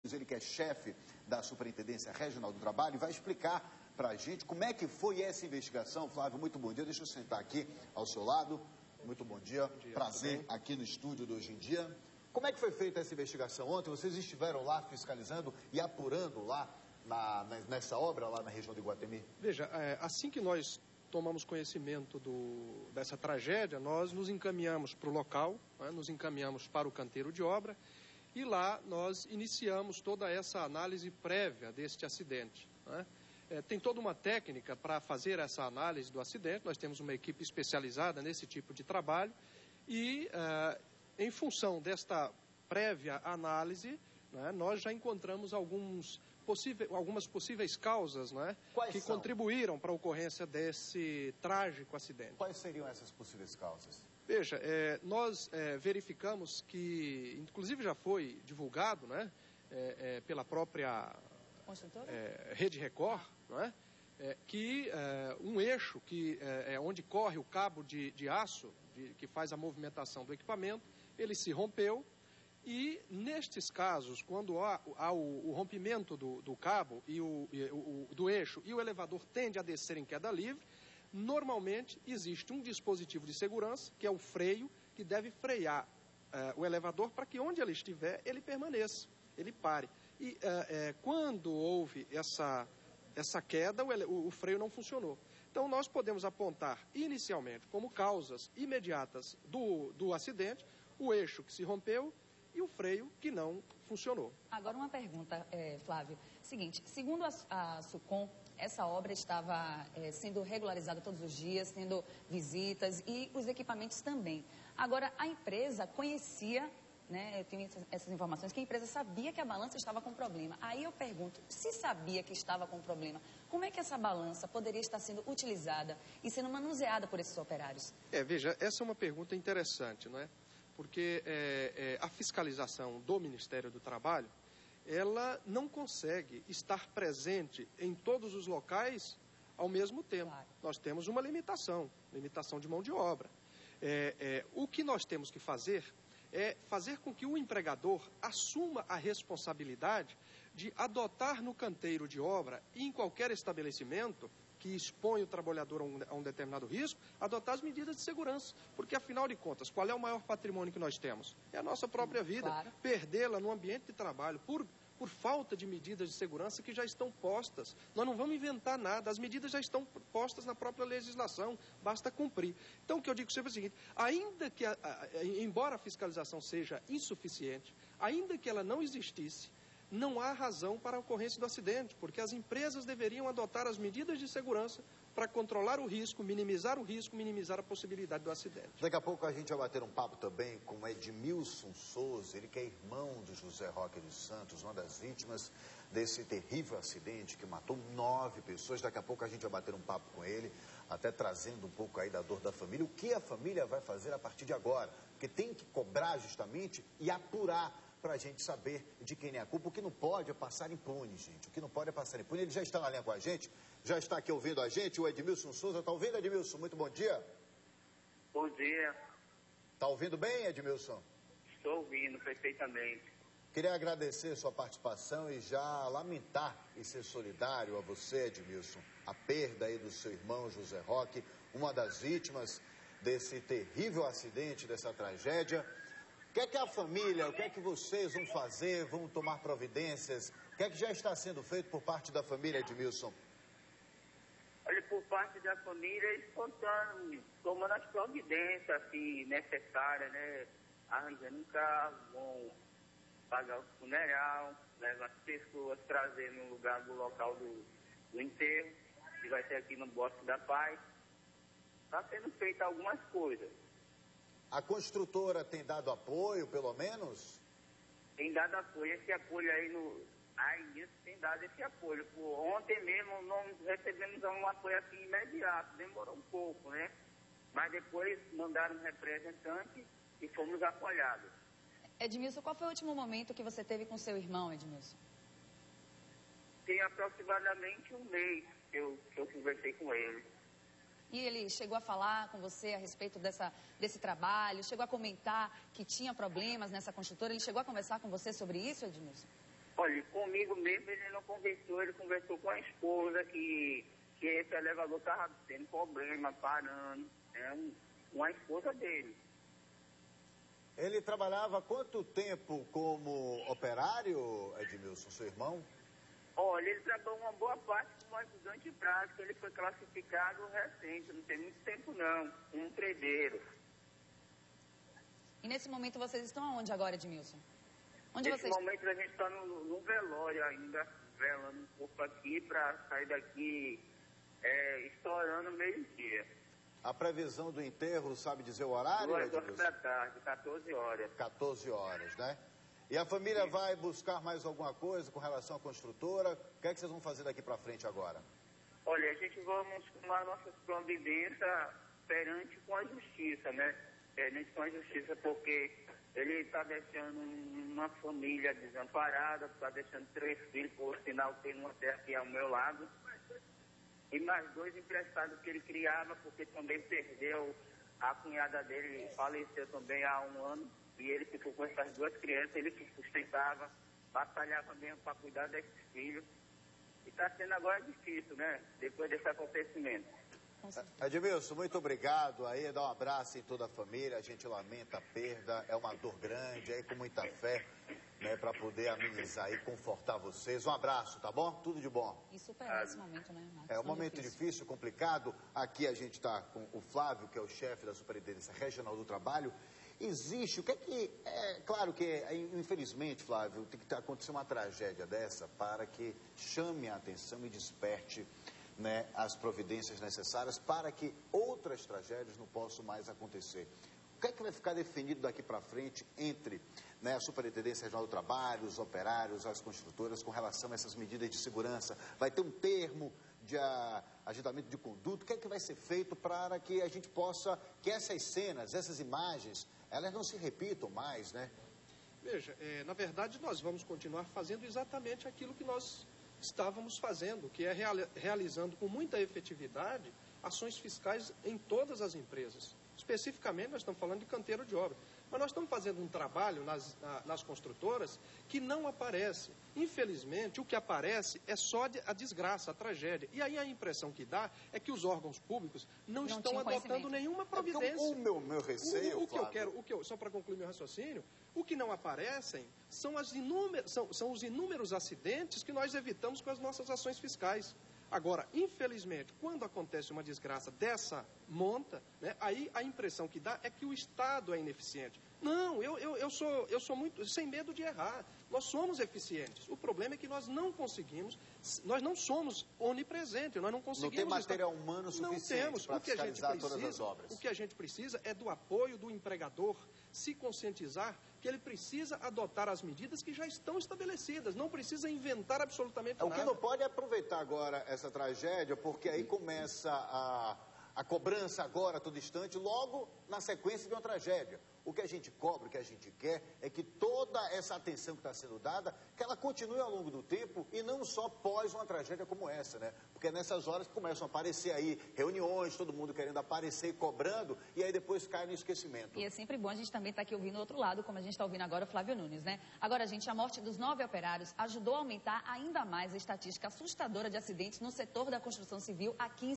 ele que é chefe da Superintendência Regional do Trabalho, vai explicar para a gente como é que foi essa investigação. Flávio, muito bom dia. Deixa eu sentar aqui ao seu lado. Muito bom dia. Prazer aqui no estúdio do Hoje em Dia. Como é que foi feita essa investigação ontem? Vocês estiveram lá fiscalizando e apurando lá nessa obra lá na região de Iguatemi? Veja, assim que nós tomamos conhecimento dessa tragédia, nós nos encaminhamos para o local, né, nos encaminhamos para o canteiro de obra e lá nós iniciamos toda essa análise prévia deste acidente, né? Tem toda uma técnica para fazer essa análise do acidente, nós temos uma equipe especializada nesse tipo de trabalho e, em função desta prévia análise, né, nós já encontramos algumas possíveis causas, né, que contribuíram para a ocorrência desse trágico acidente. Quais seriam essas possíveis causas? Veja, nós verificamos que, inclusive já foi divulgado, né, pela própria Rede Record, né, que um eixo que é onde corre o cabo de aço que faz a movimentação do equipamento, ele se rompeu. E, nestes casos, quando há o rompimento do cabo e do eixo e o elevador tende a descer em queda livre, normalmente existe um dispositivo de segurança, que é o freio, que deve frear o elevador para que onde ele estiver, ele permaneça, ele pare. E quando houve essa queda, o freio não funcionou. Então, nós podemos apontar inicialmente como causas imediatas do acidente o eixo que se rompeu e o freio que não funcionou. Agora uma pergunta, Flávio. Seguinte, segundo a SUCOM, essa obra estava sendo regularizada todos os dias, tendo visitas e os equipamentos também. Agora, a empresa conhecia, né, eu tenho essas informações, que a empresa sabia que a balança estava com problema. Aí eu pergunto, se sabia que estava com problema, como é que essa balança poderia estar sendo utilizada e sendo manuseada por esses operários? Veja, essa é uma pergunta interessante, não é? Porque a fiscalização do Ministério do Trabalho, ela não consegue estar presente em todos os locais ao mesmo tempo. Claro. Nós temos uma limitação de mão de obra. O que nós temos que fazer é fazer com que o empregador assuma a responsabilidade de adotar no canteiro de obra e em qualquer estabelecimento que expõe o trabalhador a um determinado risco, adotar as medidas de segurança. Porque, afinal de contas, qual é o maior patrimônio que nós temos? É a nossa própria vida. Claro. Perdê-la no ambiente de trabalho por falta de medidas de segurança que já estão postas. Nós não vamos inventar nada, as medidas já estão postas na própria legislação, basta cumprir. Então, o que eu digo sempre é o seguinte, ainda que, embora a fiscalização seja insuficiente, ainda que ela não existisse, não há razão para a ocorrência do acidente, porque as empresas deveriam adotar as medidas de segurança para controlar o risco, minimizar a possibilidade do acidente. Daqui a pouco a gente vai bater um papo também com Edmilson Souza, ele que é irmão do José Roque dos Santos, uma das vítimas desse terrível acidente que matou 9 pessoas. Daqui a pouco a gente vai bater um papo com ele, até trazendo um pouco aí da dor da família. O que a família vai fazer a partir de agora? Porque tem que cobrar justamente e apurar para a gente saber de quem é a culpa. O que não pode é passar impune, gente. O que não pode é passar impune. Ele já está na linha com a gente, já está aqui ouvindo a gente, o Edmilson Souza. Está ouvindo, Edmilson? Muito bom dia. Bom dia. Está ouvindo bem, Edmilson? Estou ouvindo perfeitamente. Queria agradecer sua participação e já lamentar e ser solidário a você, Edmilson, a perda aí do seu irmão José Roque, uma das vítimas desse terrível acidente, dessa tragédia. O que é que a família, o que é que vocês vão fazer, vão tomar providências? O que é que já está sendo feito por parte da família, Edmilson? Olha, por parte da família, eles estão tomando as providências assim, necessárias, né? Arranjando um carro, vão pagar o funeral, levar as pessoas, trazer no lugar do local do enterro, que vai ser aqui no Bosque da Paz. Está sendo feito algumas coisas. A construtora tem dado apoio, pelo menos? Tem dado apoio. Esse apoio aí isso tem dado esse apoio. Ontem mesmo não recebemos um apoio assim imediato, demorou um pouco, né? Mas depois mandaram um representante e fomos apoiados. Edmilson, qual foi o último momento que você teve com seu irmão, Edmilson? Tem aproximadamente um mês que eu conversei com ele. E ele chegou a falar com você a respeito desse trabalho, chegou a comentar que tinha problemas nessa construtora, ele chegou a conversar com você sobre isso, Edmilson? Olha, comigo mesmo ele não conversou, ele conversou com a esposa que esse elevador estava tendo problema, parando, com a esposa dele. Ele trabalhava quanto tempo como operário, Edmilson, seu irmão? Olha, ele trabalhou uma boa parte como ajudante prático, ele foi classificado recente, não tem muito tempo não, um tredeiro. E nesse momento vocês estão aonde agora, Edmilson? Nesse momento a gente está no velório ainda, velando um pouco aqui para sair daqui estourando meio-dia. A previsão do enterro, sabe dizer o horário? 2 horas da tarde, 14 horas. 14 horas, né? E a família vai buscar mais alguma coisa com relação à construtora? O que é que vocês vão fazer daqui para frente agora? Olha, a gente vamos tomar nossas providências perante com a justiça, né? Perante com a justiça, porque ele está deixando uma família desamparada, está deixando 3 filhos, por sinal tem uma terra aqui ao meu lado, e mais 2 emprestados que ele criava, porque também perdeu a cunhada dele, faleceu também há 1 ano, e ele ficou com essas 2 crianças, ele que sustentava, batalhava mesmo para cuidar desses filhos, e está sendo agora difícil, né, depois desse acontecimento. Edmilson, muito obrigado aí, dá um abraço em toda a família, a gente lamenta a perda, é uma dor grande, aí com muita fé, né, para poder amenizar e confortar vocês. Um abraço, tá bom? Tudo de bom. E superar esse momento, né, Marcos? É um momento difícil, complicado. Aqui a gente está com o Flávio, que é o chefe da Superintendência Regional do Trabalho. Existe, o que é que... É claro que, infelizmente, Flávio, tem que acontecer uma tragédia dessa para que chame a atenção e desperte, né, as providências necessárias para que outras tragédias não possam mais acontecer. O que é que vai ficar definido daqui para frente entre, né, a Superintendência Regional do Trabalho, os operários, as construtoras, com relação a essas medidas de segurança? Vai ter um termo de agendamento de conduta? O que é que vai ser feito para que a gente possa, que essas cenas, essas imagens, elas não se repitam mais, né? Veja, na verdade nós vamos continuar fazendo exatamente aquilo que nós estávamos fazendo, que é realizando com muita efetividade ações fiscais em todas as empresas. Especificamente, nós estamos falando de canteiro de obra. Mas nós estamos fazendo um trabalho nas construtoras que não aparece. Infelizmente, o que aparece é só a desgraça, a tragédia. E aí a impressão que dá é que os órgãos públicos não estão adotando nenhuma providência. O meu receio, só para concluir meu raciocínio, o que não aparecem são os inúmeros acidentes que nós evitamos com as nossas ações fiscais. Agora, infelizmente, quando acontece uma desgraça dessa monta, né, aí a impressão que dá é que o Estado é ineficiente. Não, eu sou muito sem medo de errar. Nós somos eficientes. O problema é que nós não conseguimos, nós não somos onipresentes, nós não conseguimos... Não tem material humano suficiente para fiscalizar todas as obras. O que a gente precisa é do apoio do empregador, se conscientizar que ele precisa adotar as medidas que já estão estabelecidas, não precisa inventar absolutamente nada. O que não pode é aproveitar agora essa tragédia, porque aí começa a cobrança agora, a todo instante, logo na sequência de uma tragédia. O que a gente cobra, o que a gente quer é que toda essa atenção que está sendo dada, que ela continue ao longo do tempo e não só pós uma tragédia como essa, né? Porque nessas horas começam a aparecer aí reuniões, todo mundo querendo aparecer, cobrando, e aí depois cai no esquecimento. E é sempre bom a gente também estar aqui ouvindo o outro lado, como a gente está ouvindo agora o Flávio Nunes, né? Agora, gente, a morte dos 9 operários ajudou a aumentar ainda mais a estatística assustadora de acidentes no setor da construção civil aqui em